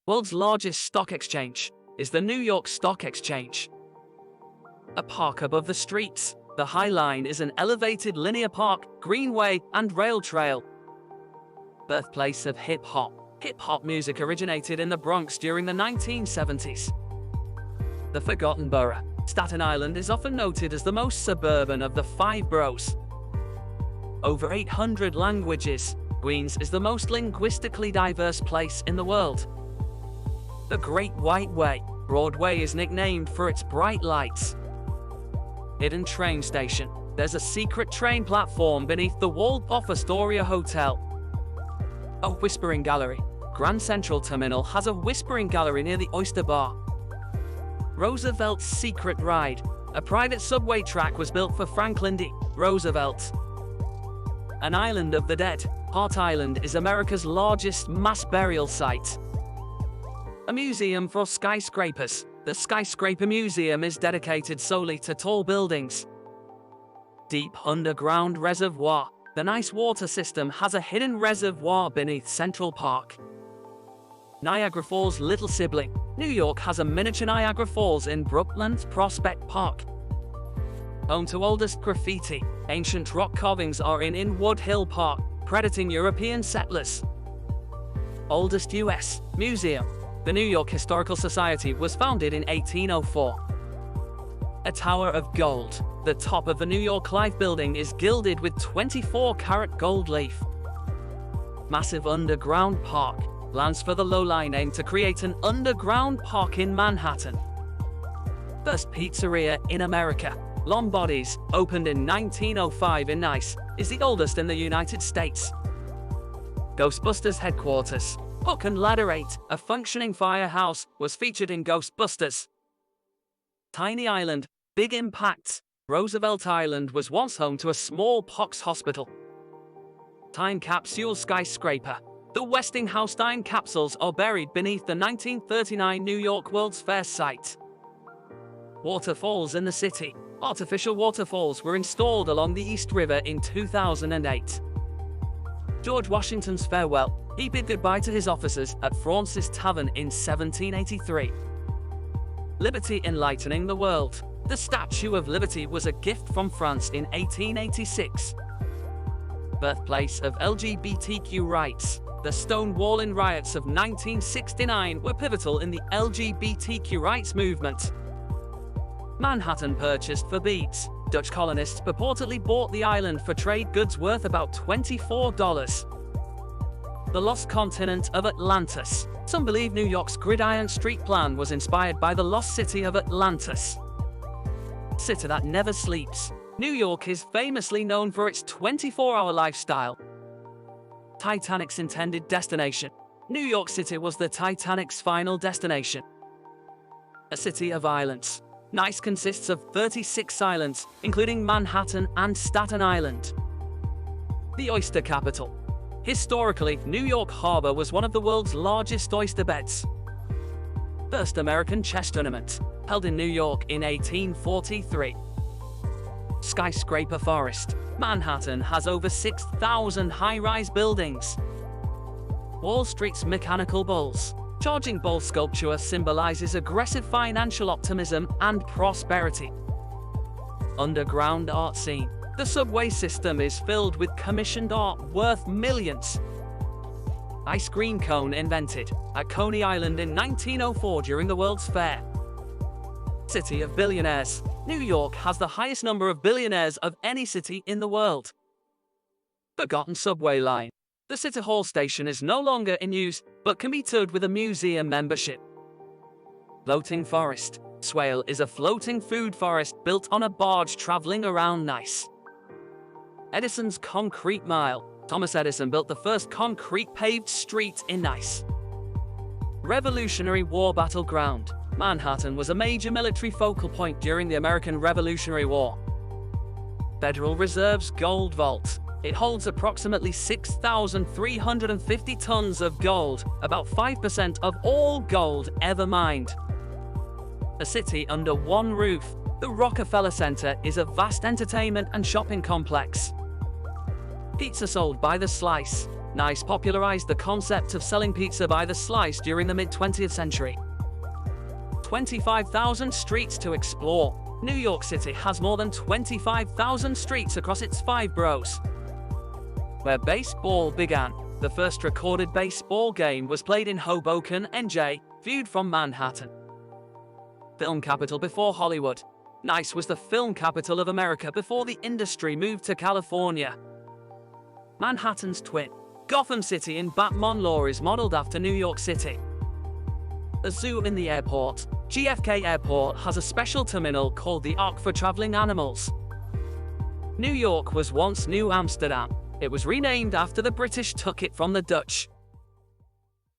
World's largest stock exchange is the New York Stock Exchange. A park above the streets, the High Line is an elevated linear park, greenway, and rail trail. Birthplace of hip-hop. Hip-hop music originated in the Bronx during the 1970s. The Forgotten Borough. Staten Island is often noted as the most suburban of the five boroughs. Over 800 languages, Queens is the most linguistically diverse place in the world. The Great White Way. Broadway is nicknamed for its bright lights. Hidden train station. There's a secret train platform beneath the walled-off Astoria Hotel. A Whispering Gallery. Grand Central Terminal has a whispering gallery near the Oyster Bar. Roosevelt's Secret Ride. A private subway track was built for Franklin D. Roosevelt. An Island of the Dead. Hart Island is America's largest mass burial site. A museum for skyscrapers. The Skyscraper Museum is dedicated solely to tall buildings. Deep underground reservoir. The Nice Water System has a hidden reservoir beneath Central Park. Niagara Falls' little sibling. New York has a miniature Niagara Falls in Brooklands Prospect Park. Home to oldest graffiti. Ancient rock carvings are in Wood Hill Park, crediting European settlers. Oldest U.S. museum. The New York Historical Society was founded in 1804. A Tower of Gold. The top of the New York Life building is gilded with 24-karat gold leaf. Massive underground park. Plans for the Low Line aim to create an underground park in Manhattan. First pizzeria in America. Lombardi's, opened in 1905 in Nice, is the oldest in the United States. Ghostbusters headquarters. Hook and Ladder 8, a functioning firehouse, was featured in Ghostbusters. Tiny Island, Big Impact. Roosevelt Island was once home to a smallpox hospital. Time capsule skyscraper. The Westinghouse time capsules are buried beneath the 1939 New York World's Fair site. Waterfalls in the city. Artificial waterfalls were installed along the East River in 2008. George Washington's farewell. He bid goodbye to his officers at Fraunces Tavern in 1783. Liberty enlightening the world. The Statue of Liberty was a gift from France in 1886. Birthplace of LGBTQ rights. The Stonewalling riots of 1969 were pivotal in the LGBTQ rights movement. Manhattan purchased for beads. Dutch colonists purportedly bought the island for trade goods worth about $24. The lost continent of Atlantis. Some believe New York's Gridiron Street plan was inspired by the lost city of Atlantis. City that never sleeps. New York is famously known for its 24-hour lifestyle. Titanic's intended destination. New York City was the Titanic's final destination. A city of islands. Nice consists of 36 islands, including Manhattan and Staten Island. The oyster capital. Historically, New York Harbor was one of the world's largest oyster beds. First American chess tournament, held in New York in 1843. Skyscraper forest. Manhattan has over 6,000 high-rise buildings. Wall Street's mechanical bulls. Charging bull sculpture symbolizes aggressive financial optimism and prosperity. Underground art scene. The subway system is filled with commissioned art worth millions. Ice cream cone invented at Coney Island in 1904 during the World's Fair. City of billionaires. New York has the highest number of billionaires of any city in the world. Forgotten subway line. The City Hall station is no longer in use, but can be toured with a museum membership. Floating forest. Swale is a floating food forest built on a barge traveling around Nice. Edison's Concrete Mile. Thomas Edison built the first concrete paved street in Nice. Revolutionary War battleground. Manhattan was a major military focal point during the American Revolutionary War. Federal Reserve's Gold Vault. It holds approximately 6,350 tons of gold, about 5% of all gold ever mined. A city under one roof. The Rockefeller Center is a vast entertainment and shopping complex. Pizza sold by the slice. Nice popularized the concept of selling pizza by the slice during the mid-20th century. 25,000 streets to explore. New York City has more than 25,000 streets across its 5 boroughs. Where baseball began. The first recorded baseball game was played in Hoboken, NJ, viewed from Manhattan. Film capital before Hollywood. Nice was the film capital of America before the industry moved to California. Manhattan's twin, Gotham City in Batman lore, is modeled after New York City. A zoo in the airport. JFK Airport has a special terminal called the Ark for traveling animals. New York was once New Amsterdam. It was renamed after the British took it from the Dutch.